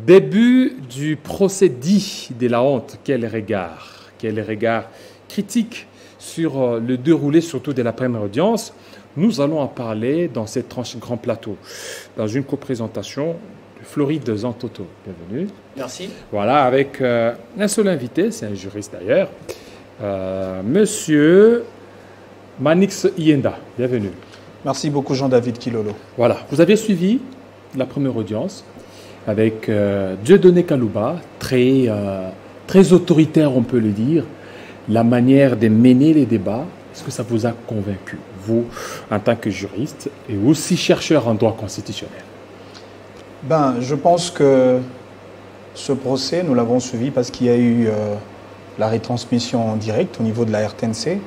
Début du procès dit de la honte. Quel regard critique sur le déroulé surtout de la première audience. Nous allons en parler dans cette tranche grand plateau, dans une coprésentation de Floride Zantoto. Bienvenue. Merci. Voilà, avec un seul invité, c'est un juriste d'ailleurs, Monsieur Manix Yenda. Bienvenue. Merci beaucoup Jean-David Kilolo. Voilà, vous avez suivi la première audience avec Dieudonné Kalouba, très autoritaire on peut le dire, la manière de mener les débats. Est-ce que ça vous a convaincu, vous, en tant que juriste et aussi chercheur en droit constitutionnel? Je pense que ce procès, nous l'avons suivi parce qu'il y a eu la retransmission en direct au niveau de la RTNC.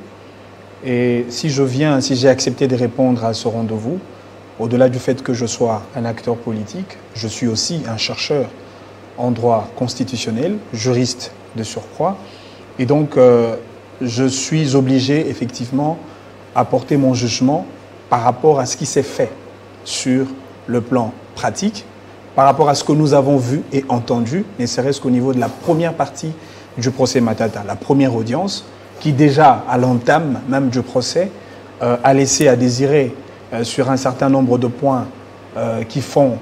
Et si j'ai accepté de répondre à ce rendez-vous, au-delà du fait que je sois un acteur politique, je suis aussi un chercheur en droit constitutionnel, juriste de surcroît. Et donc, je suis obligé, effectivement, à porter mon jugement par rapport à ce qui s'est fait sur le plan pratique, par rapport à ce que nous avons vu et entendu, ne serait-ce qu'au niveau de la première partie du procès Matata, la première audience, qui déjà, à l'entame même du procès, a laissé à désirer sur un certain nombre de points qui font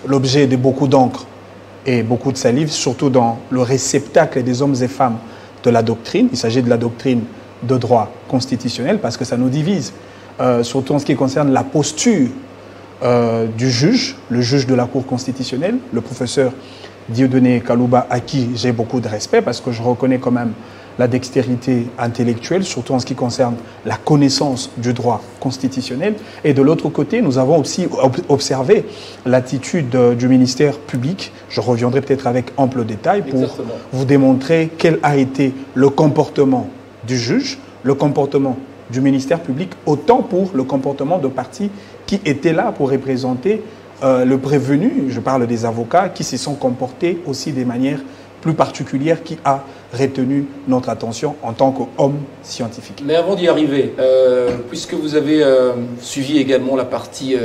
l'objet de beaucoup d'encre et beaucoup de salive, surtout dans le réceptacle des hommes et femmes de la doctrine. Il s'agit de la doctrine de droit constitutionnel parce que ça nous divise, surtout en ce qui concerne la posture du juge, le juge de la Cour constitutionnelle, le professeur Dieudonné Kalouba, à qui j'ai beaucoup de respect parce que je reconnais quand même la dextérité intellectuelle, surtout en ce qui concerne la connaissance du droit constitutionnel. Et de l'autre côté, nous avons aussi observé l'attitude du ministère public. Je reviendrai peut-être avec ample détail pour vous démontrer quel a été le comportement du juge, le comportement du ministère public, autant pour le comportement de partis qui étaient là pour représenter le prévenu. Je parle des avocats qui se sont comportés aussi de manière plus particulière qui a retenu notre attention en tant qu'homme scientifique. Mais avant d'y arriver, puisque vous avez suivi également la partie,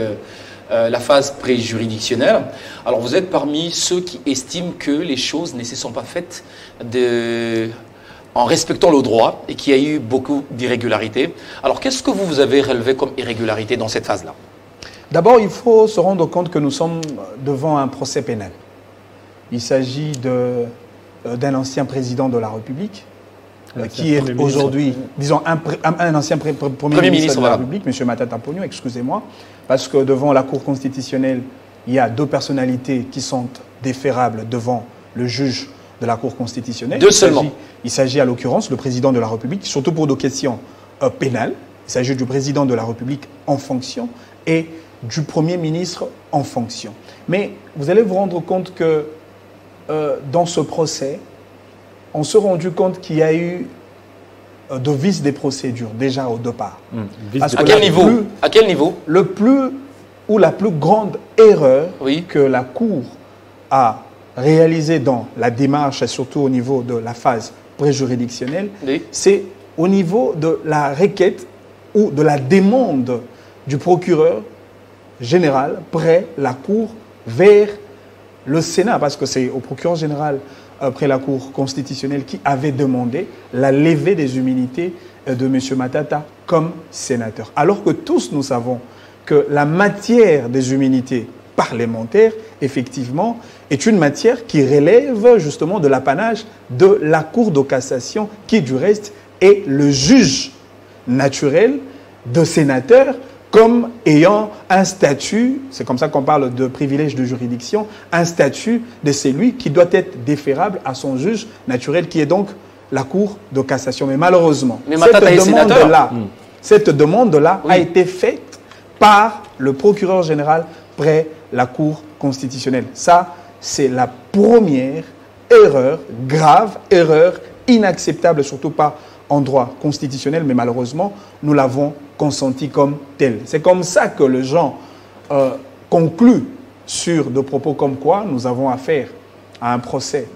la phase préjuridictionnelle, alors vous êtes parmi ceux qui estiment que les choses ne se sont pas faites en respectant le droit et qu'il y a eu beaucoup d'irrégularités. Alors qu'est-ce que vous avez relevé comme irrégularité dans cette phase-là? D'abord, il faut se rendre compte que nous sommes devant un procès pénal. Il s'agit d'un ancien président de la République, qui est aujourd'hui, disons, un ancien premier ministre de la République, M. Matata Ponyo, excusez-moi, parce que devant la Cour constitutionnelle, il y a deux personnalités qui sont déférables devant le juge de la Cour constitutionnelle. Deux seulement. Il s'agit à l'occurrence du président de la République, surtout pour des questions pénales. Il s'agit du président de la République en fonction et du Premier ministre en fonction. Mais vous allez vous rendre compte que dans ce procès, on s'est rendu compte qu'il y a eu de vices des procédures déjà au départ. À quel niveau? À quel niveau? Le plus ou la plus grande erreur que la Cour a réalisée dans la démarche et surtout au niveau de la phase préjuridictionnelle, c'est au niveau de la requête ou de la demande du procureur général près la Cour vers le Sénat, parce que c'est au procureur général près la Cour constitutionnelle qui avait demandé la levée des immunités de M. Matata comme sénateur. Alors que tous nous savons que la matière des immunités parlementaires, effectivement, est une matière qui relève justement de l'apanage de la Cour de cassation, qui du reste est le juge naturel de sénateur, comme ayant un statut, c'est comme ça qu'on parle de privilège de juridiction, un statut de celui qui doit être déférable à son juge naturel, qui est donc la Cour de cassation. Mais malheureusement, cette demande-là a été faite par le procureur général près la Cour constitutionnelle. Ça, c'est la première erreur, grave erreur, inacceptable, surtout pas en droit constitutionnel, mais malheureusement, nous l'avons consenti comme tel. C'est comme ça que les gens concluent sur des propos comme quoi nous avons affaire à un procès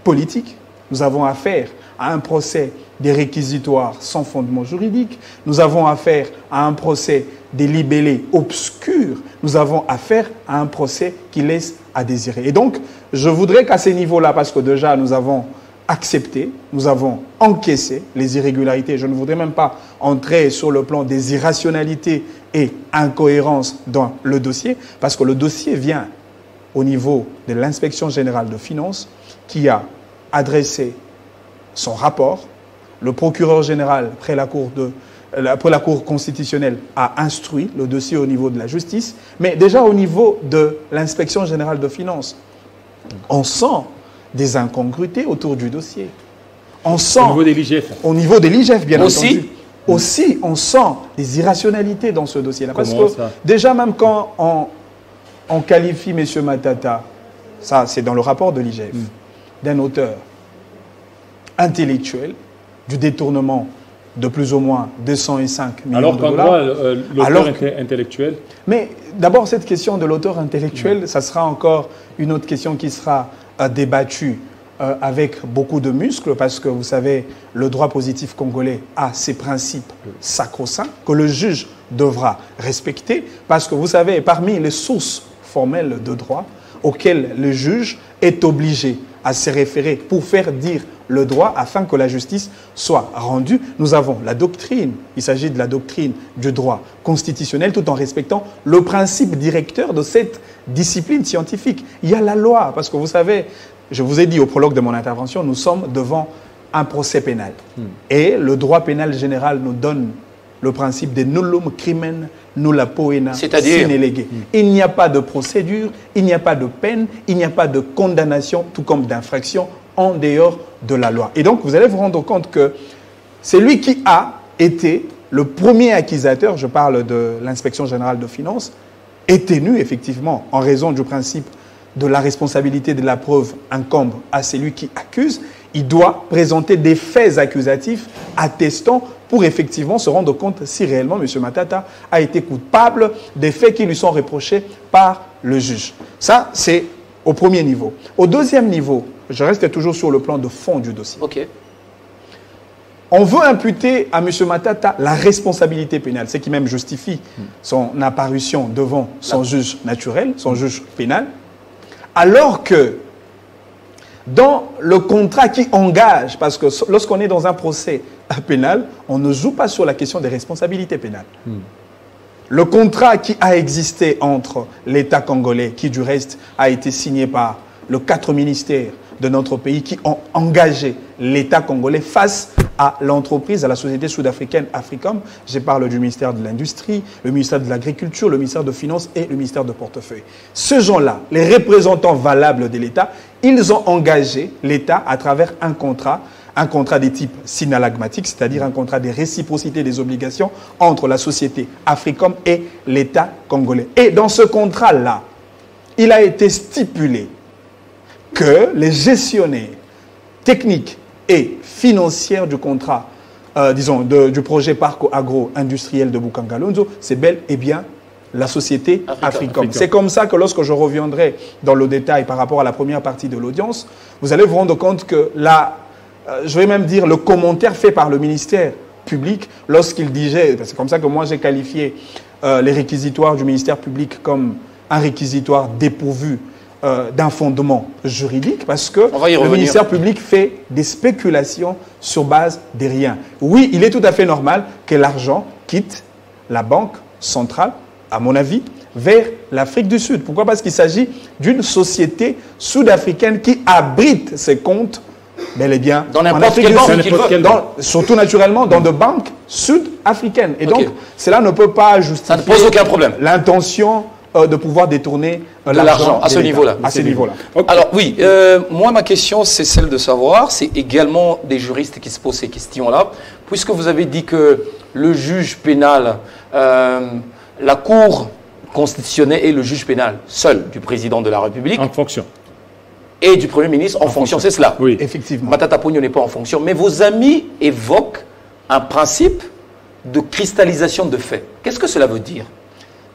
politique. Nous avons affaire à un procès des réquisitoires sans fondement juridique. Nous avons affaire à un procès des libellés obscurs. Nous avons affaire à un procès qui laisse à désirer. Et donc, je voudrais qu'à ces niveaux-là, parce que déjà nous avons accepté, nous avons encaissé les irrégularités, je ne voudrais même pas entrer sur le plan des irrationalités et incohérences dans le dossier, parce que le dossier vient au niveau de l'Inspection générale de finances qui a adressé son rapport. Le procureur général, après la Cour constitutionnelle, a instruit le dossier au niveau de la justice, mais déjà au niveau de l'Inspection générale de finances, on sent des incongruités autour du dossier. On sent, au niveau de l'IGF. Au niveau de l'IGF, bien entendu. Aussi, on sent des irrationalités dans ce dossier-là. Parce que déjà, même quand on qualifie M. Matata, ça c'est dans le rapport de l'IGF, d'un auteur intellectuel, du détournement de plus ou moins 205 millions de dollars. Alors qu'en droit, l'auteur intellectuel... Mais d'abord, cette question de l'auteur intellectuel, ça sera encore une autre question qui sera débattue avec beaucoup de muscles, parce que vous savez, le droit positif congolais a ses principes sacro-saints que le juge devra respecter, parce que vous savez, parmi les sources formelles de droit auxquelles le juge est obligé à se référer pour faire dire le droit afin que la justice soit rendue, nous avons la doctrine. Il s'agit de la doctrine du droit constitutionnel, tout en respectant le principe directeur de cette discipline scientifique. Il y a la loi, parce que vous savez, je vous ai dit au prologue de mon intervention, nous sommes devant un procès pénal. Et le droit pénal général nous donne le principe de nullum crimen nulla poena sine lege. Il n'y a pas de procédure, il n'y a pas de peine, il n'y a pas de condamnation, tout comme d'infraction en dehors de la loi. Et donc, vous allez vous rendre compte que c'est lui qui a été le premier accusateur, je parle de l'Inspection générale de finances, est tenu effectivement en raison du principe de la responsabilité de la preuve incombe à celui qui accuse. Il doit présenter des faits accusatifs attestant pour effectivement se rendre compte si réellement M. Matata a été coupable des faits qui lui sont reprochés par le juge. Ça, c'est au premier niveau. Au deuxième niveau, je reste toujours sur le plan de fond du dossier. Ok. On veut imputer à M. Matata la responsabilité pénale, ce qui même justifie son apparition devant son juge naturel, son juge pénal, alors que dans le contrat qui engage, parce que lorsqu'on est dans un procès pénal, on ne joue pas sur la question des responsabilités pénales. Le contrat qui a existé entre l'État congolais, qui du reste a été signé par les 4 ministères de notre pays qui ont engagé l'État congolais face à l'entreprise, à la société sud-africaine Africom. Je parle du ministère de l'Industrie, le ministère de l'Agriculture, le ministère de Finances et le ministère de Portefeuille. Ces gens-là, les représentants valables de l'État, ils ont engagé l'État à travers un contrat de type synalagmatique, c'est-à-dire un contrat de réciprocité des obligations entre la société Africom et l'État congolais. Et dans ce contrat-là, il a été stipulé que les gestionnaires techniques et financiers du contrat, du projet parc agro-industriel de Bukangalonzo, c'est bel et bien la société Africom. C'est comme ça que lorsque je reviendrai dans le détail par rapport à la première partie de l'audience, vous allez vous rendre compte que je vais même dire le commentaire fait par le ministère public lorsqu'il disait, c'est comme ça que moi j'ai qualifié les réquisitoires du ministère public comme un réquisitoire dépourvu d'un fondement juridique, parce que le ministère public fait des spéculations sur base de rien. Oui, il est tout à fait normal que l'argent quitte la banque centrale, à mon avis, vers l'Afrique du Sud. Pourquoi? Parce qu'il s'agit d'une société sud-africaine qui abrite ses comptes, bel et bien, dans n'importe quelle banque, surtout naturellement dans des banques sud-africaines. Et donc, cela ne peut pas justifier... Ça ne pose aucun problème. L'intention de pouvoir détourner l'argent à ce niveau-là. Okay. Alors oui, moi ma question c'est celle de savoir, c'est également des juristes qui se posent ces questions-là, puisque vous avez dit que le juge pénal, la Cour constitutionnelle et le juge pénal seul du président de la République. En fonction. Et du Premier ministre en fonction, c'est cela. Oui, effectivement. Matata Ponyo n'est pas en fonction, mais vos amis évoquent un principe de cristallisation de faits. Qu'est-ce que cela veut dire?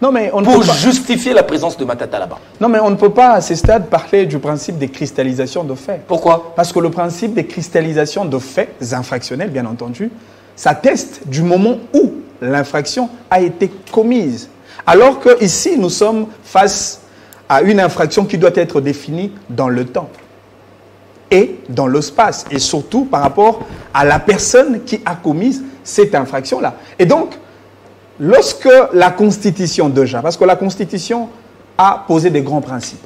Non, mais on pour justifier la présence de Matata là-bas. Non, mais on ne peut pas à ce stade parler du principe des cristallisations de faits. Pourquoi? Parce que le principe des cristallisations de faits infractionnels, bien entendu, s'atteste du moment où l'infraction a été commise. Alors qu'ici, nous sommes face à une infraction qui doit être définie dans le temps et dans l'espace, et surtout par rapport à la personne qui a commis cette infraction-là. Et donc, lorsque la Constitution déjà, parce que la Constitution a posé des grands principes,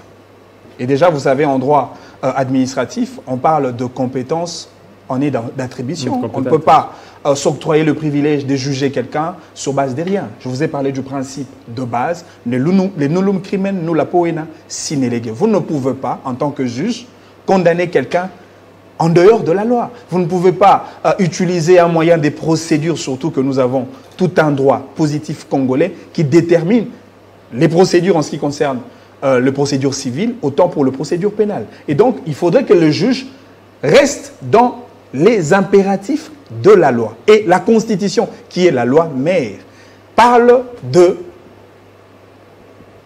et déjà, vous savez, en droit administratif, on parle de compétences, on est d'attribution. On ne peut pas s'octroyer le privilège de juger quelqu'un sur base de rien. Je vous ai parlé du principe de base, les nullum crimen nulla poena sine lege. Vous ne pouvez pas, en tant que juge, condamner quelqu'un en dehors de la loi. Vous ne pouvez pas utiliser un moyen des procédures, surtout que nous avons tout un droit positif congolais qui détermine les procédures en ce qui concerne les procédures civiles, autant pour les procédures pénales. Et donc, il faudrait que le juge reste dans les impératifs de la loi. Et la Constitution, qui est la loi mère, parle de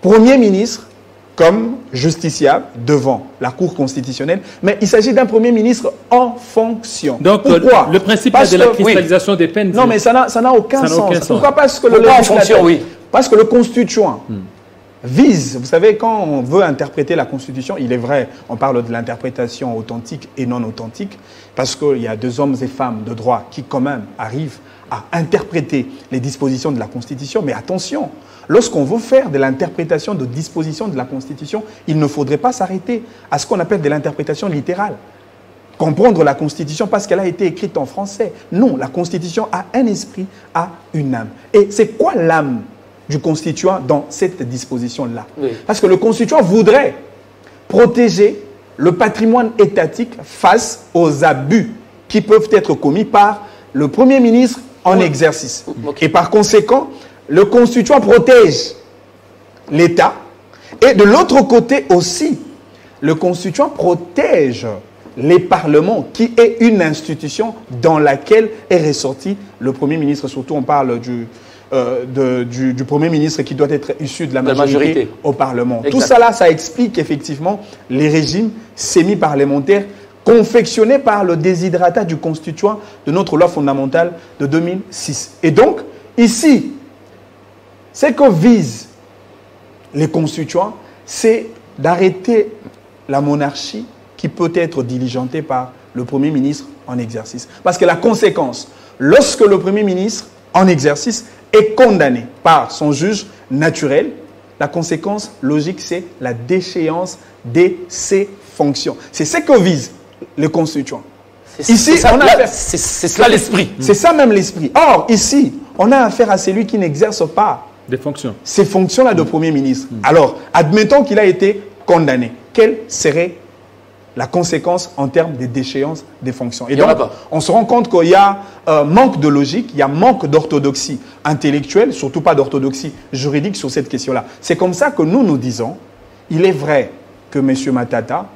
Premier ministre comme justiciable devant la Cour constitutionnelle, mais il s'agit d'un Premier ministre en fonction. Donc, pourquoi? Le principe de la cristallisation des peines. Non, mais ça n'a aucun sens. Pourquoi? Parce que parce que le constituant vise, vous savez, quand on veut interpréter la Constitution, il est vrai, on parle de l'interprétation authentique et non authentique, parce qu'il y a deux hommes et femmes de droit qui quand même arrivent à interpréter les dispositions de la Constitution. Mais attention, lorsqu'on veut faire de l'interprétation de dispositions de la Constitution, il ne faudrait pas s'arrêter à ce qu'on appelle de l'interprétation littérale. Comprendre la Constitution parce qu'elle a été écrite en français. Non, la Constitution a un esprit, a une âme. Et c'est quoi l'âme du constituant dans cette disposition-là? Oui. Parce que le constituant voudrait protéger le patrimoine étatique face aux abus qui peuvent être commis par le Premier ministre en exercice. Okay. Et par conséquent, le constituant protège l'État. Et de l'autre côté aussi, le constituant protège les parlements, qui est une institution dans laquelle est ressorti le Premier ministre. Surtout, on parle du Premier ministre qui doit être issu de la majorité au Parlement. Exact. Tout ça là, ça explique effectivement les régimes semi-parlementaires confectionnés par le desiderata du constituant de notre loi fondamentale de 2006. Et donc, ici, ce que visent les constituants, c'est d'arrêter la monarchie qui peut être diligentée par le Premier ministre en exercice. Parce que la conséquence, lorsque le Premier ministre en exercice est condamné par son juge naturel, la conséquence logique, c'est la déchéance de ses fonctions. C'est ce que vise le constituant. Ici, c'est ça l'esprit. C'est ça même l'esprit. Or, ici, on a affaire à celui qui n'exerce pas des fonctions. Ces fonctions-là de Premier ministre. Alors, admettons qu'il a été condamné. Quelle serait la conséquence en termes de déchéance des fonctions? Et donc, on se rend compte qu'il y a manque de logique, il y a manque d'orthodoxie intellectuelle, surtout pas d'orthodoxie juridique sur cette question-là. C'est comme ça que nous disons, il est vrai que M. Matata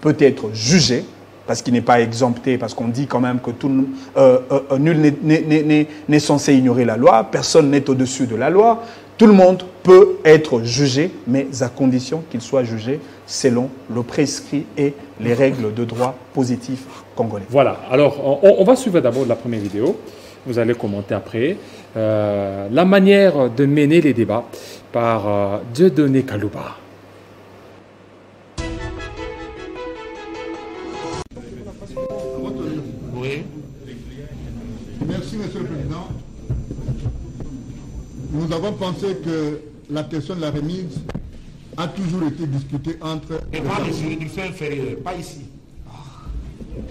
peut être jugé, parce qu'il n'est pas exempté, parce qu'on dit quand même que nul n'est censé ignorer la loi, personne n'est au-dessus de la loi. Tout le monde peut être jugé, mais à condition qu'il soit jugé selon le prescrit et les règles de droit positif congolais. Voilà, alors on va suivre d'abord la première vidéo, vous allez commenter après. La manière de mener les débats par Dieudonné Kalouba. Oui. Merci, Monsieur le Président. Nous avons pensé que la question de la remise a toujours été discutée entre... Et pas les juridictions inférieures, pas ici.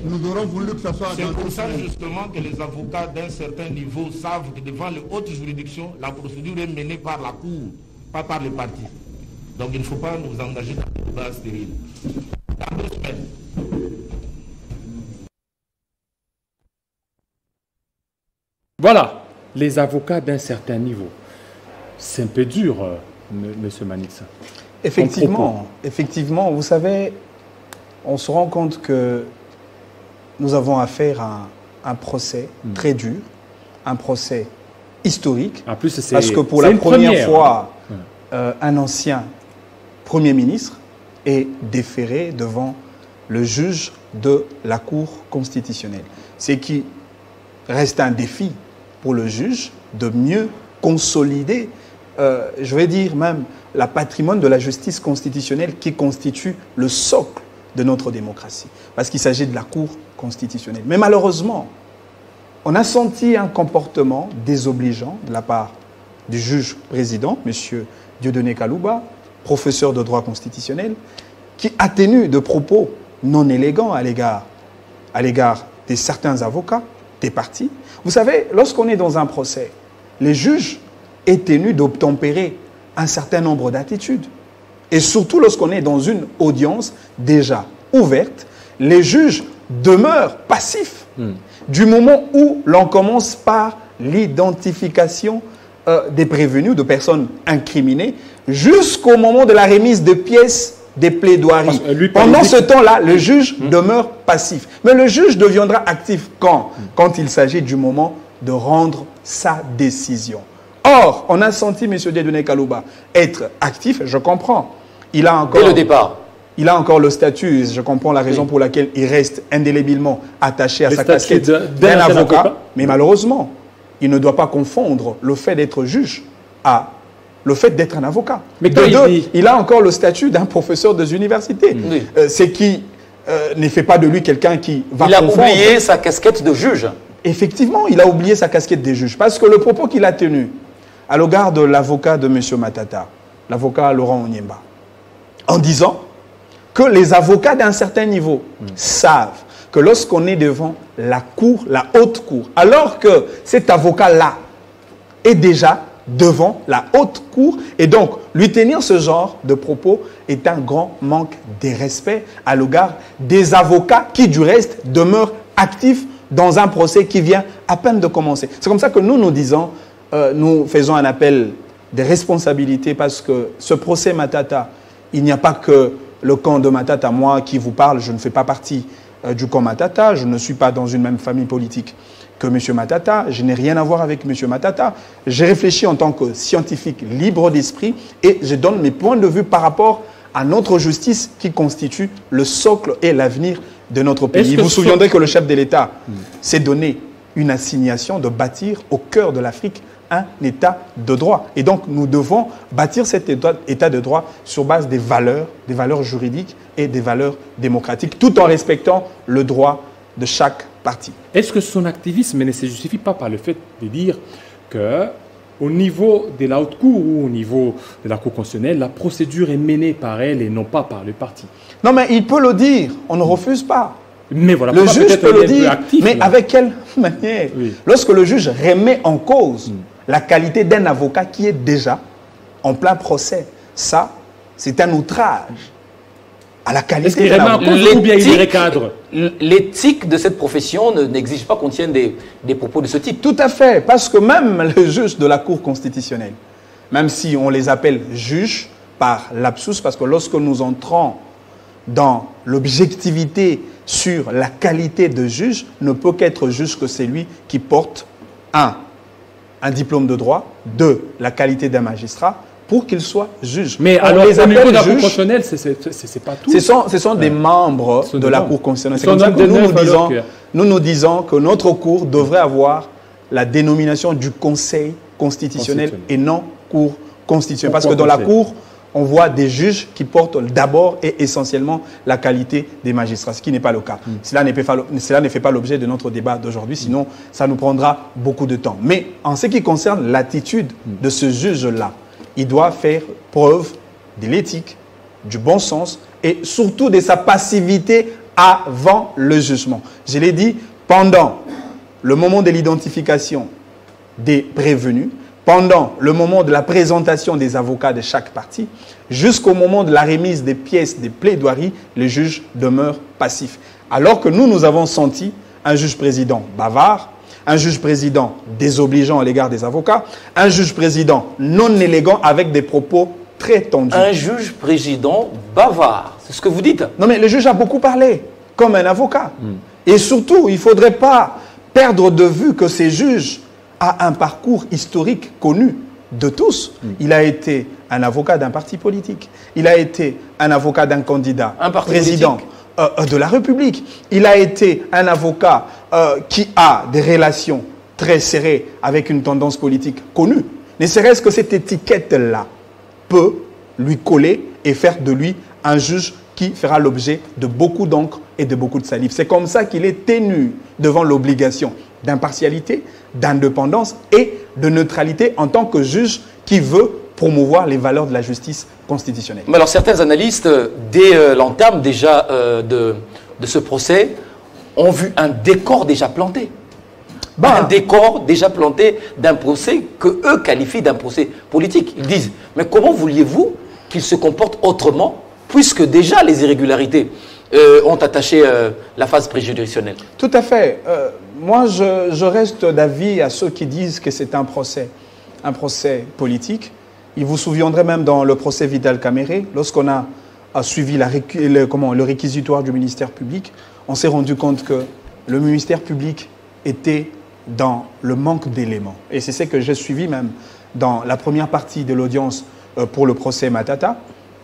Nous aurons voulu que ça soit... C'est pour ça justement que les avocats d'un certain niveau savent que devant les hautes juridictions, la procédure est menée par la Cour, pas par les partis. Donc il ne faut pas nous engager dans des débats stériles. Dans 2 semaines. Voilà, les avocats d'un certain niveau. C'est un peu dur, Monsieur Manix. Effectivement, vous savez, on se rend compte que nous avons affaire à un procès très dur, un procès historique. En plus, parce que pour la première fois, un ancien Premier ministre est déféré devant le juge de la Cour constitutionnelle. Ce qui reste un défi pour le juge de mieux consolider je vais dire même, la patrimoine de la justice constitutionnelle qui constitue le socle de notre démocratie. Parce qu'il s'agit de la Cour constitutionnelle. Mais malheureusement, on a senti un comportement désobligeant de la part du juge président, M. Dieudonné Kalouba, professeur de droit constitutionnel, qui a tenu de propos non élégants à l'égard de certains avocats, des parties. Vous savez, lorsqu'on est dans un procès, les juges est tenu d'obtempérer un certain nombre d'attitudes. Et surtout lorsqu'on est dans une audience déjà ouverte, les juges demeurent passifs du moment où l'on commence par l'identification des prévenus, de personnes incriminées, jusqu'au moment de la remise de pièces des plaidoiries. Pendant ce temps-là, le juge demeure passif. Mais le juge deviendra actif quand? Quand il s'agit du moment de rendre sa décision. Or, on a senti M. Dieudonné Kalouba être actif, je comprends. Il a encore, dès le départ. Il a encore le statut, je comprends la raison pour laquelle il reste indélébilement attaché à sa casquette d'un avocat. Mais malheureusement, il ne doit pas confondre le fait d'être juge à le fait d'être un avocat. Mais il a encore le statut d'un professeur des universités. Ce qui ne fait pas de lui quelqu'un qui va confondre. Il a oublié sa casquette de juge. Effectivement, il a oublié sa casquette de juge. Parce que le propos qu'il a tenu à l'égard de l'avocat de M. Matata, l'avocat Laurent Onyemba, en disant que les avocats d'un certain niveau savent que lorsqu'on est devant la cour, la haute cour, alors que cet avocat-là est déjà devant la haute cour, et donc lui tenir ce genre de propos est un grand manque de respect à l'égard des avocats qui, du reste, demeurent actifs dans un procès qui vient à peine de commencer. C'est comme ça que nous disons, nous faisons un appel de responsabilité parce que ce procès Matata, il n'y a pas que le camp de Matata, moi qui vous parle, je ne fais pas partie du camp Matata, je ne suis pas dans une même famille politique que M. Matata, je n'ai rien à voir avec M. Matata. J'ai réfléchi en tant que scientifique libre d'esprit et je donne mes points de vue par rapport à notre justice qui constitue le socle et l'avenir de notre pays. Vous vous souviendrez que le chef de l'État s'est donné une assignation de bâtir au cœur de l'Afrique un État de droit. Et donc, nous devons bâtir cet État de droit sur base des valeurs juridiques et des valeurs démocratiques, tout en respectant le droit de chaque parti. Est-ce que son activisme ne se justifie pas par le fait de dire qu'au niveau de la haute cour ou au niveau de la cour constitutionnelle, la procédure est menée par elle et non pas par le parti? Non, mais il peut le dire, on ne refuse pas. Mais voilà, le juge peut le dire, actif, mais là. avec quelle manière? Lorsque le juge remet en cause la qualité d'un avocat qui est déjà en plein procès, ça, c'est un outrage à la qualité d'un avocat. Ou bien il recadre? L'éthique de cette profession n'exige pas qu'on tienne des propos de ce type. Tout à fait, parce que même le juge de la Cour constitutionnelle, même si on les appelle juges par lapsus, parce que lorsque nous entrons dans l'objectivité sur la qualité de juge, ne peut qu'être juge que celui qui porte un diplôme de droit, 2, la qualité d'un magistrat, pour qu'il soit juge. Mais alors, au niveau de la Cour constitutionnelle, c'est pas tout. Ce sont des membres de la Cour constitutionnelle. C'est comme ça que nous disons que notre Cour devrait avoir la dénomination du Conseil constitutionnel et non Cour constitutionnelle. Parce que dans la Cour, on voit des juges qui portent d'abord et essentiellement la qualité des magistrats, ce qui n'est pas le cas. Cela ne fait pas l'objet de notre débat d'aujourd'hui, sinon ça nous prendra beaucoup de temps. Mais en ce qui concerne l'attitude de ce juge-là, il doit faire preuve de l'éthique, du bon sens et surtout de sa passivité avant le jugement. Je l'ai dit, pendant le moment de l'identification des prévenus, pendant le moment de la présentation des avocats de chaque partie, jusqu'au moment de la remise des pièces des plaidoiries, le juge demeure passif. Alors que nous avons senti un juge-président bavard, un juge-président désobligeant à l'égard des avocats, un juge-président non élégant avec des propos très tendus. Un juge-président bavard, c'est ce que vous dites? Non, mais le juge a beaucoup parlé, comme un avocat. Et surtout, il ne faudrait pas perdre de vue que ces juges a un parcours historique connu de tous. Il a été un avocat d'un parti politique. Il a été un avocat d'un candidat président de la République. Il a été un avocat qui a des relations très serrées avec une tendance politique connue. Ne serait-ce que cette étiquette-là peut lui coller et faire de lui un juge qui fera l'objet de beaucoup d'encre et de beaucoup de salive. C'est comme ça qu'il est tenu devant l'obligation d'impartialité, d'indépendance et de neutralité en tant que juge qui veut promouvoir les valeurs de la justice constitutionnelle. Mais alors certains analystes, dès l'entame déjà de ce procès, ont vu un décor déjà planté. Un décor déjà planté d'un procès que eux qualifient d'un procès politique. Ils disent, mais comment vouliez-vous qu'il se comporte autrement, puisque déjà les irrégularités ont attaché la phase préjuridictionnelle? Tout à fait. Moi, je reste d'avis à ceux qui disent que c'est un procès politique. Il vous souviendrait même dans le procès Vidal-Caméré, lorsqu'on a suivi le réquisitoire du ministère public, on s'est rendu compte que le ministère public était dans le manque d'éléments. Et c'est ce que j'ai suivi même dans la première partie de l'audience pour le procès Matata,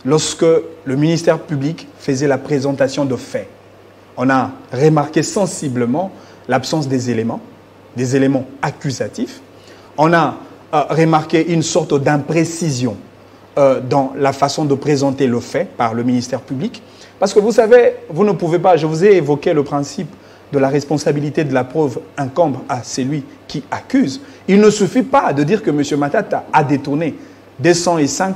lorsque le ministère public faisait la présentation de faits. On a remarqué sensiblement l'absence des éléments accusatifs. On a remarqué une sorte d'imprécision dans la façon de présenter le fait par le ministère public. Parce que vous savez, vous ne pouvez pas, je vous ai évoqué le principe de la responsabilité de la preuve incombe à celui qui accuse. Il ne suffit pas de dire que M. Matata a détourné des 105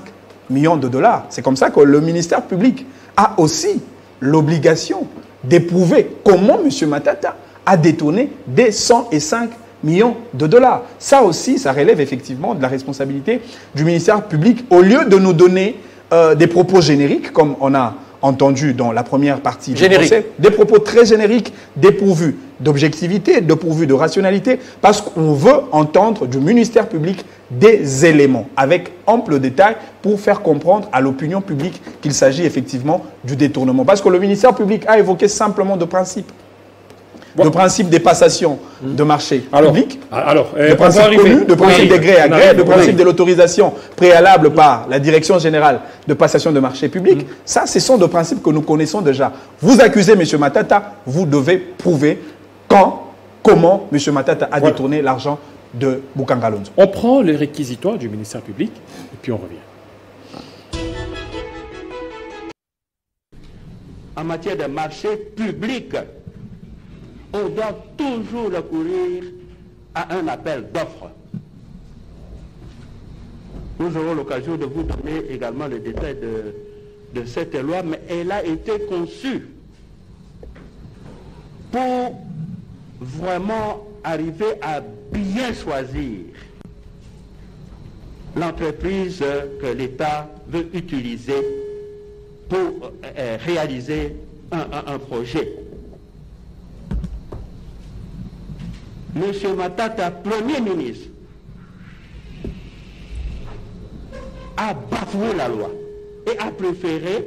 millions de dollars. C'est comme ça que le ministère public a aussi l'obligation d'éprouver comment M. Matata a détourné des 105 millions de dollars. Ça aussi, ça relève effectivement de la responsabilité du ministère public. Au lieu de nous donner des propos génériques, comme on a entendu dans la première partie du procès, des propos très génériques, dépourvus d'objectivité, dépourvus de rationalité, parce qu'on veut entendre du ministère public des éléments avec ample détail pour faire comprendre à l'opinion publique qu'il s'agit effectivement du détournement. Parce que le ministère public a évoqué simplement de principes. Le principe des passations de marché public, le principe connu, le principe des gré à gré, le principe de l'autorisation préalable par la Direction générale de passation de marché public. Ça, ce sont des principes que nous connaissons déjà. Vous accusez M. Matata, vous devez prouver comment M. Matata a détourné l'argent de Boukanga Lonzo. On prend le réquisitoire du ministère public et puis on revient. En matière de marché public, on doit toujours recourir à un appel d'offres. Nous aurons l'occasion de vous donner également le détail de cette loi, mais elle a été conçue pour vraiment arriver à bien choisir l'entreprise que l'État veut utiliser pour réaliser un projet. Monsieur Matata, Premier ministre, a bafoué la loi et a préféré,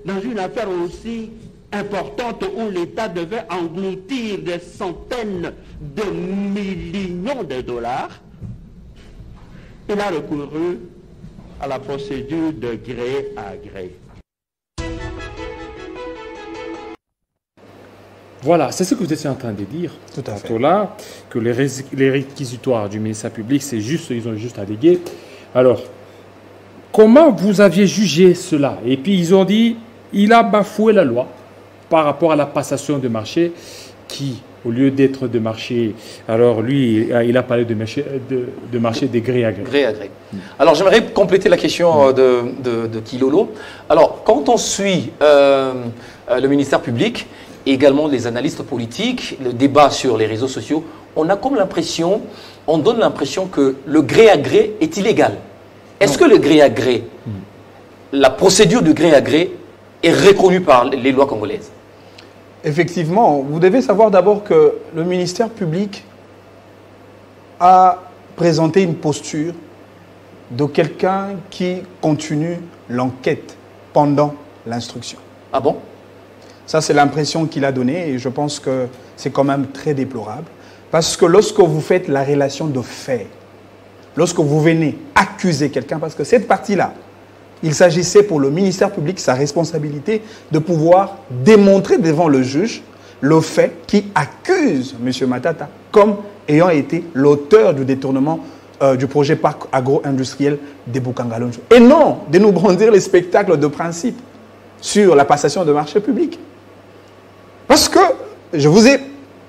dans une affaire aussi importante où l'État devait engloutir des centaines de millions de dollars, il a recouru à la procédure de gré à gré. Voilà, c'est ce que vous étiez en train de dire. Tout à fait. Là, que les réquisitoires du ministère public, c'est juste, ils ont juste allégué. Alors, comment vous aviez jugé cela? Et puis ils ont dit, il a bafoué la loi par rapport à la passation de marché qui, au lieu d'être de marché, alors lui, il a parlé de marché des gré à gré. Gré à gré. Alors j'aimerais compléter la question de Kilolo. Alors, quand on suit le ministère public, et également les analystes politiques, le débat sur les réseaux sociaux, on a comme l'impression, on donne l'impression que le gré à gré est illégal. Est-ce que le gré à gré, la procédure du gré à gré est reconnue par les lois congolaises? Effectivement, vous devez savoir d'abord que le ministère public a présenté une posture de quelqu'un qui continue l'enquête pendant l'instruction. Ah bon? Ça, c'est l'impression qu'il a donnée et je pense que c'est quand même très déplorable. Parce que lorsque vous faites la relation de fait, lorsque vous venez accuser quelqu'un, parce que cette partie-là, il s'agissait pour le ministère public, sa responsabilité, de pouvoir démontrer devant le juge le fait qui accuse M. Matata comme ayant été l'auteur du détournement du projet parc agro-industriel des Boukangalonjo. Et non de nous brandir les spectacles de principe sur la passation de marché public. Parce que je vous ai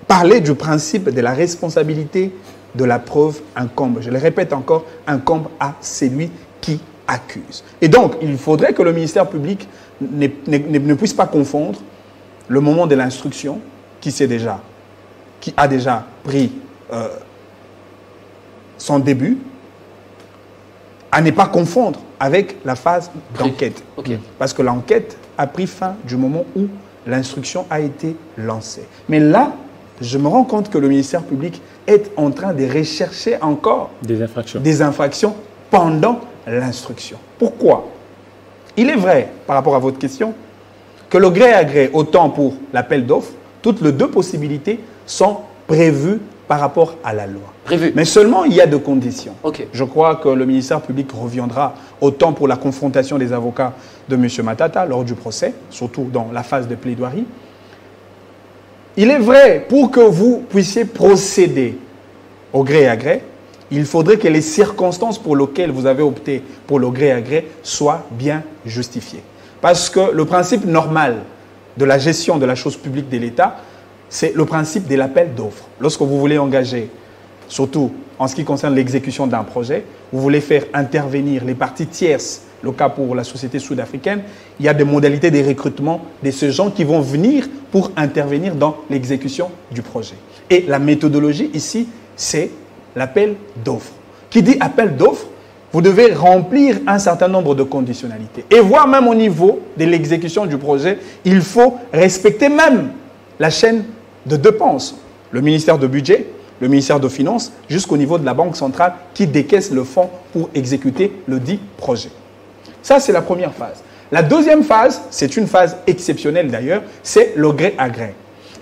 parlé du principe de la responsabilité de la preuve incombe. Je le répète encore, incombe à celui qui accuse. Et donc, il faudrait que le ministère public ne puisse pas confondre le moment de l'instruction qui a déjà pris son début, à ne pas confondre avec la phase d'enquête. Okay. Parce que l'enquête a pris fin du moment où l'instruction a été lancée. Mais là, je me rends compte que le ministère public est en train de rechercher encore des infractions pendant l'instruction. Pourquoi? Il est vrai, par rapport à votre question, que le gré à gré, autant pour l'appel d'offres, toutes les deux possibilités sont prévues par rapport à la loi. Mais seulement, il y a deux conditions. Okay. Je crois que le ministère public reviendra autant pour la confrontation des avocats de M. Matata lors du procès, surtout dans la phase de plaidoirie. Il est vrai, pour que vous puissiez procéder au gré à gré, il faudrait que les circonstances pour lesquelles vous avez opté pour le gré à gré soient bien justifiées. Parce que le principe normal de la gestion de la chose publique de l'État, c'est le principe de l'appel d'offres. Lorsque vous voulez engager, surtout en ce qui concerne l'exécution d'un projet, vous voulez faire intervenir les parties tierces, le cas pour la société sud-africaine, il y a des modalités de recrutement de ces gens qui vont venir pour intervenir dans l'exécution du projet. Et la méthodologie ici, c'est l'appel d'offres. Qui dit appel d'offres, vous devez remplir un certain nombre de conditionnalités. Et voire même au niveau de l'exécution du projet, il faut respecter même la chaîne de dépenses. Le ministère de budget, le ministère de Finances, jusqu'au niveau de la Banque centrale qui décaisse le fonds pour exécuter le dit projet. Ça, c'est la première phase. La deuxième phase, c'est une phase exceptionnelle d'ailleurs, c'est le gré à gré.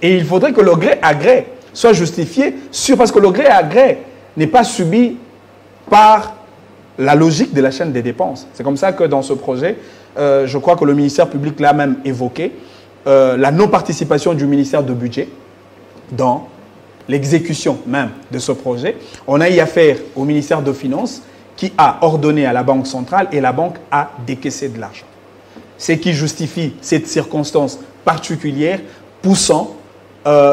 Et il faudrait que le gré à gré soit justifié parce que le gré à gré n'est pas subi par la logique de la chaîne des dépenses. C'est comme ça que dans ce projet, je crois que le ministère public l'a même évoqué, la non-participation du ministère de budget dans l'exécution même de ce projet. On a eu affaire au ministère de Finances qui a ordonné à la Banque centrale et la banque a décaissé de l'argent. Ce qui justifie cette circonstance particulière poussant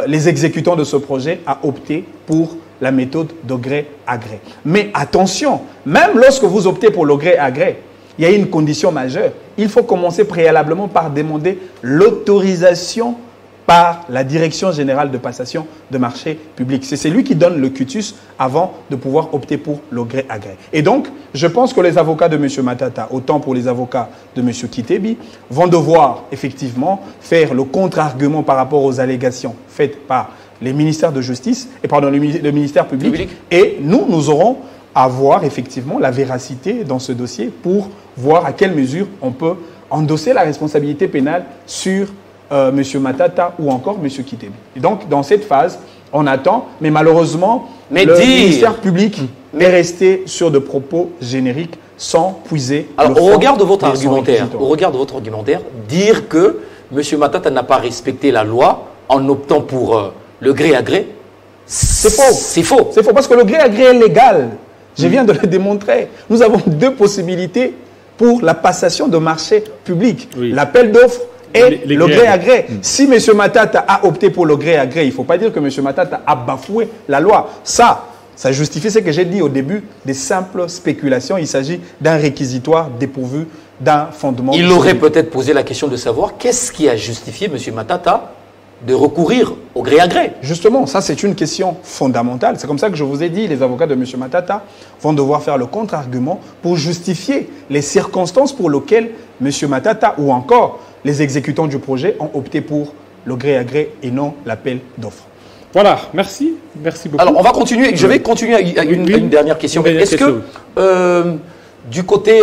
les exécutants de ce projet à opter pour la méthode de gré à gré. Mais attention, même lorsque vous optez pour le gré à gré, il y a une condition majeure. Il faut commencer préalablement par demander l'autorisation par la Direction générale de passation de marché public. C'est celui qui donne le cutus avant de pouvoir opter pour le gré à gré. Et donc, je pense que les avocats de M. Matata, autant pour les avocats de M. Kitebi, vont devoir effectivement faire le contre-argument par rapport aux allégations faites par les ministères de justice, le ministère public. Et nous aurons à voir effectivement la véracité dans ce dossier pour voir à quelle mesure on peut endosser la responsabilité pénale sur M. Matata ou encore M. Kitebi. Et donc, dans cette phase, on attend, mais malheureusement, le ministère public est resté sur de propos génériques sans puiser. Alors, au regard de votre argumentaire, dire que M. Matata n'a pas respecté la loi en optant pour le gré à gré, c'est faux. C'est faux. C'est faux parce que le gré à gré est légal. Je viens de le démontrer. Nous avons deux possibilités pour la passation de marché public. Oui. L'appel d'offres et le gré à gré. Si M. Matata a opté pour le gré à gré, il ne faut pas dire que M. Matata a bafoué la loi. Ça justifie ce que j'ai dit au début, des simples spéculations. Il s'agit d'un réquisitoire dépourvu d'un fondement. Il aurait peut-être posé la question de savoir qu'est-ce qui a justifié M. Matata de recourir au gré à gré. Justement, ça c'est une question fondamentale. C'est comme ça que je vous ai dit, les avocats de M. Matata vont devoir faire le contre-argument pour justifier les circonstances pour lesquelles M. Matata ou encore les exécutants du projet ont opté pour le gré à gré et non l'appel d'offres. Voilà, merci beaucoup. Alors on va continuer, je vais continuer à une dernière question. Est-ce que du côté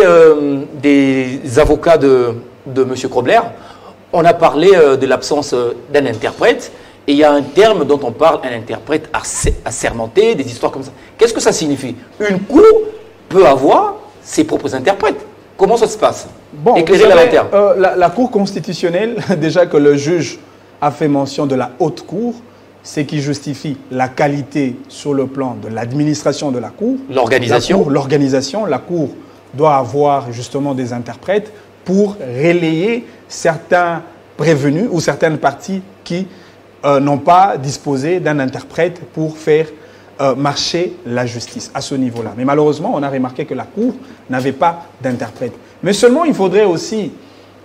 des avocats de M. Krobler, on a parlé de l'absence d'un interprète et il y a un terme dont on parle, un interprète assermenté, des histoires comme ça. Qu'est-ce que ça signifie? Une cour peut avoir ses propres interprètes. Comment ça se passe? Éclairez la lanterne. La Cour constitutionnelle, déjà que le juge a fait mention de la haute cour, ce qui justifie la qualité sur le plan de l'administration de la Cour. L'organisation. L'organisation. La Cour doit avoir justement des interprètes pour relayer certains prévenus ou certaines parties qui n'ont pas disposé d'un interprète pour faire marcher la justice à ce niveau-là. Mais malheureusement, on a remarqué que la Cour n'avait pas d'interprète. Mais seulement, il faudrait aussi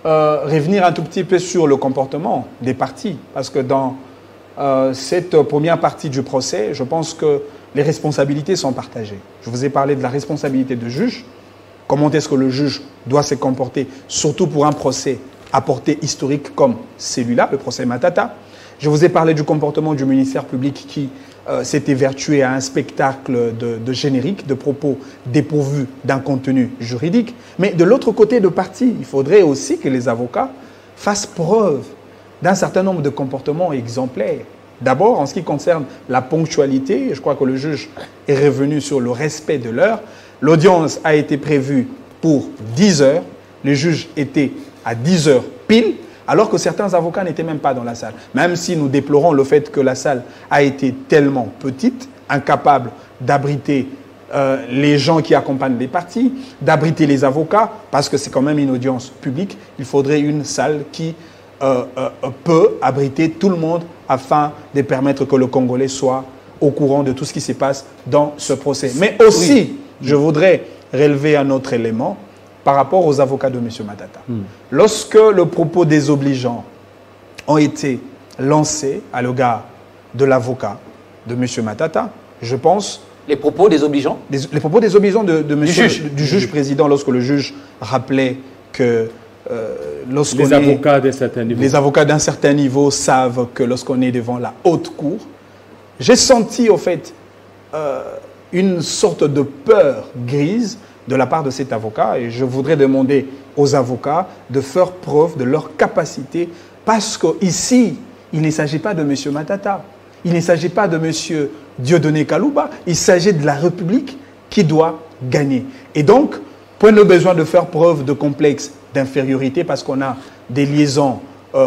revenir un tout petit peu sur le comportement des parties. Parce que dans cette première partie du procès, je pense que les responsabilités sont partagées. Je vous ai parlé de la responsabilité du juge. Comment est-ce que le juge doit se comporter, surtout pour un procès à portée historique comme celui-là, le procès Matata. Je vous ai parlé du comportement du ministère public qui s'est évertué à un spectacle de générique, de propos dépourvus d'un contenu juridique. Mais de l'autre côté de partie, il faudrait aussi que les avocats fassent preuve d'un certain nombre de comportements exemplaires. D'abord, en ce qui concerne la ponctualité, je crois que le juge est revenu sur le respect de l'heure. L'audience a été prévue pour 10 heures. Le juge était à 10 heures pile, alors que certains avocats n'étaient même pas dans la salle. Même si nous déplorons le fait que la salle a été tellement petite, incapable d'abriter les gens qui accompagnent les parties, d'abriter les avocats, parce que c'est quand même une audience publique, il faudrait une salle qui peut abriter tout le monde afin de permettre que le Congolais soit au courant de tout ce qui se passe dans ce procès. Mais aussi, je voudrais relever un autre élément par rapport aux avocats de M. Matata. Lorsque le propos désobligeant ont été lancés à l'égard de l'avocat de M. Matata, je pense... Les propos désobligeants? Les propos désobligeants du juge président, lorsque le juge rappelait que les avocats d'un certain niveau. Les avocats d'un certain niveau savent que lorsqu'on est devant la haute cour, j'ai senti au fait une sorte de peur grise de la part de cet avocat, et je voudrais demander aux avocats de faire preuve de leur capacité, parce qu'ici, il ne s'agit pas de M. Matata, il ne s'agit pas de M. Dieudonné Kalouba, il s'agit de la République qui doit gagner. Et donc, point de besoin de faire preuve de complexe d'infériorité, parce qu'on a des liaisons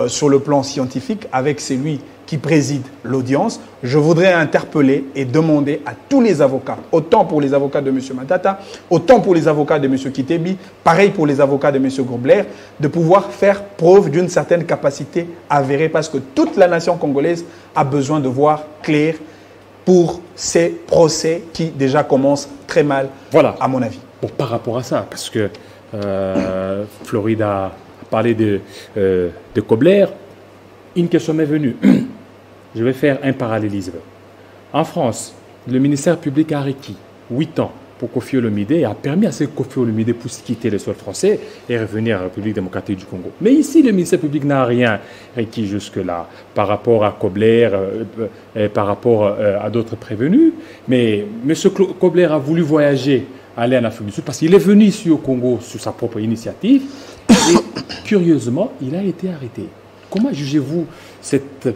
sur le plan scientifique avec celui qui préside l'audience. Je voudrais interpeller et demander à tous les avocats, autant pour les avocats de M. Matata, autant pour les avocats de M. Kitebi, pareil pour les avocats de M. Grobler, de pouvoir faire preuve d'une certaine capacité avérée, parce que toute la nation congolaise a besoin de voir clair pour ces procès qui déjà commencent très mal, voilà, à mon avis. Bon, par rapport à ça, parce que Floride a parlé de Grobler, une question m'est venue. Je vais faire un parallélisme. En France, le ministère public a requis 8 ans pour Kofi Olomide et a permis à ce Kofi Olomide pour quitter le sol français et revenir à la République démocratique du Congo. Mais ici, le ministère public n'a rien requis jusque-là par rapport à Grobler, par rapport à d'autres prévenus. Mais M. Grobler a voulu voyager, aller en Afrique du Sud, parce qu'il est venu ici au Congo sur sa propre initiative. Et curieusement, il a été arrêté. Comment jugez-vous cette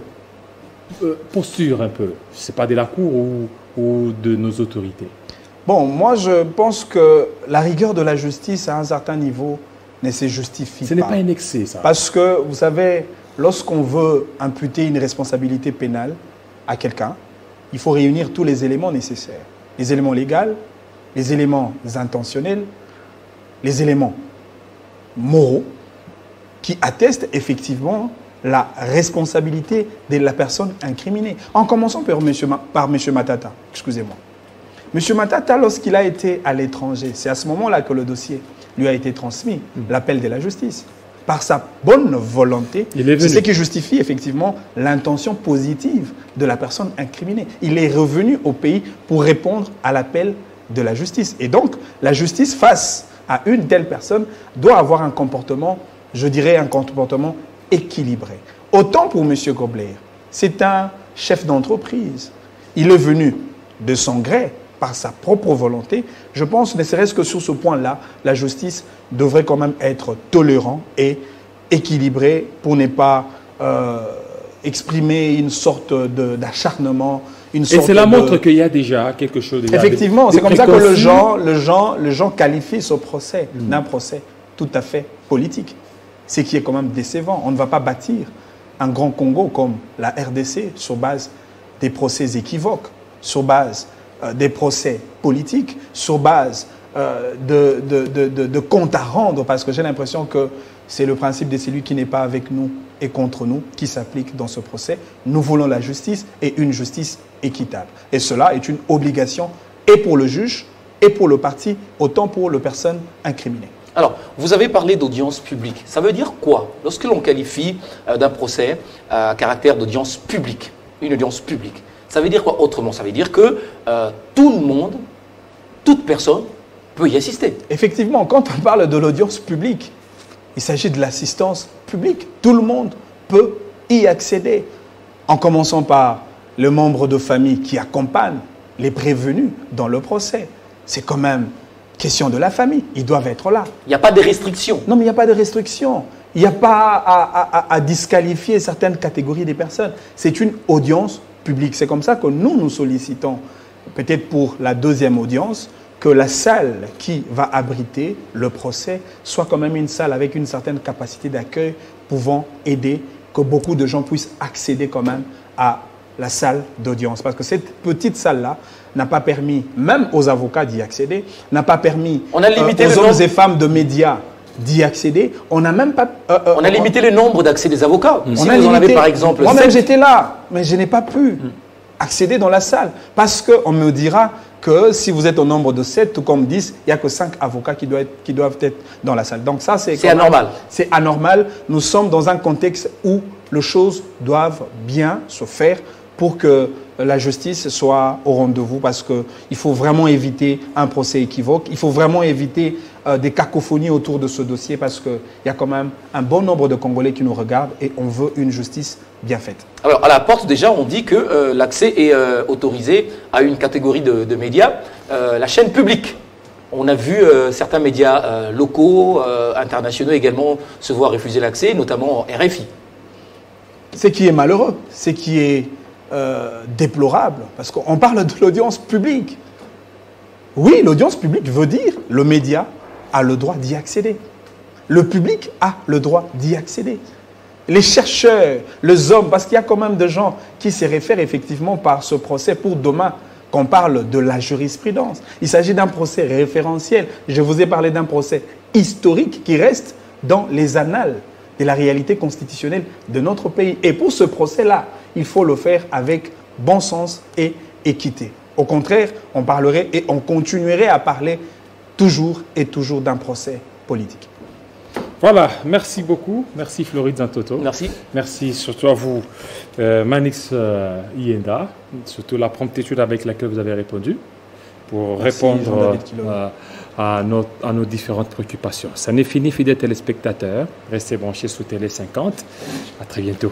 posture un peu? Ce n'est pas de la Cour ou de nos autorités? Bon, moi je pense que la rigueur de la justice à un certain niveau ne se justifie pas. Ce n'est pas un excès, ça. Parce que, vous savez, lorsqu'on veut imputer une responsabilité pénale à quelqu'un, il faut réunir tous les éléments nécessaires. Les éléments légaux, les éléments intentionnels, les éléments moraux, qui attestent effectivement la responsabilité de la personne incriminée. En commençant par M. Matata, excusez-moi. M. Matata, lorsqu'il a été à l'étranger, c'est à ce moment-là que le dossier lui a été transmis, l'appel de la justice. Par sa bonne volonté, c'est ce qui justifie effectivement l'intention positive de la personne incriminée. Il est revenu au pays pour répondre à l'appel de la justice. Et donc, la justice, face à une telle personne, doit avoir un comportement, je dirais un comportement équilibré. Autant pour M. Grobler, c'est un chef d'entreprise. Il est venu de son gré, par sa propre volonté. Je pense, ne serait-ce que sur ce point-là, la justice devrait quand même être tolérante et équilibrée pour ne pas exprimer une sorte d'acharnement. Et cela montre qu'il y a déjà quelque chose. Effectivement, c'est comme ça que les gens qualifient ce procès d'un procès tout à fait politique. Ce qui est quand même décevant. On ne va pas bâtir un grand Congo comme la RDC sur base des procès équivoques, sur base des procès politiques, sur base de comptes à rendre, parce que j'ai l'impression que c'est le principe de celui qui n'est pas avec nous et contre nous qui s'applique dans ce procès. Nous voulons la justice et une justice équitable. Et cela est une obligation et pour le juge et pour le parti, autant pour la personne incriminée. Alors, vous avez parlé d'audience publique. Ça veut dire quoi? Lorsque l'on qualifie d'un procès à caractère d'audience publique, une audience publique, ça veut dire quoi autrement? Ça veut dire que tout le monde, toute personne peut y assister. Effectivement, quand on parle de l'audience publique, il s'agit de l'assistance publique. Tout le monde peut y accéder, en commençant par le membre de famille qui accompagne les prévenus dans le procès. C'est quand même question de la famille. Ils doivent être là. Il n'y a pas de restrictions. Non, mais il n'y a pas de restrictions. Il n'y a pas à disqualifier certaines catégories des personnes. C'est une audience publique. C'est comme ça que nous sollicitons, peut-être pour la deuxième audience, que la salle qui va abriter le procès soit quand même une salle avec une certaine capacité d'accueil pouvant aider que beaucoup de gens puissent accéder quand même à la salle d'audience. Parce que cette petite salle-là n'a pas permis, même aux avocats d'y accéder, n'a pas permis aux hommes et femmes de médias d'y accéder. On n'a même pas... on a limité le nombre d'accès des avocats. Si vous en avez par exemple... Moi-même j'étais là, mais je n'ai pas pu accéder dans la salle. Parce qu'on me dira que si vous êtes au nombre de 7, tout comme 10, il n'y a que 5 avocats qui doivent être dans la salle. Donc ça, c'est anormal. C'est anormal. Nous sommes dans un contexte où les choses doivent bien se faire pour que la justice soit au rendez-vous, parce qu'il faut vraiment éviter un procès équivoque. Il faut vraiment éviter des cacophonies autour de ce dossier, parce qu'il y a quand même un bon nombre de Congolais qui nous regardent et on veut une justice bien faite. Alors, à la porte, déjà, on dit que l'accès est autorisé à une catégorie de médias, la chaîne publique. On a vu certains médias locaux, internationaux également se voir refuser l'accès, notamment RFI. Ce qui est malheureux, ce qui est déplorable, parce qu'on parle de l'audience publique. Oui, l'audience publique veut dire le média a le droit d'y accéder. Le public a le droit d'y accéder. Les chercheurs, les hommes, parce qu'il y a quand même des gens qui se réfèrent effectivement par ce procès pour demain qu'on parle de la jurisprudence. Il s'agit d'un procès référentiel. Je vous ai parlé d'un procès historique qui reste dans les annales de la réalité constitutionnelle de notre pays. Et pour ce procès-là, il faut le faire avec bon sens et équité. Au contraire, on parlerait et on continuerait à parler toujours et toujours d'un procès politique. Voilà, merci beaucoup. Merci Floride Zantoto. Merci. Merci surtout à vous, Manix Ienda, surtout la promptitude avec laquelle vous avez répondu pour répondre à nos différentes préoccupations. Ça n'est fini, fidèles téléspectateurs. Restez branchés sous Télé 50. À très bientôt.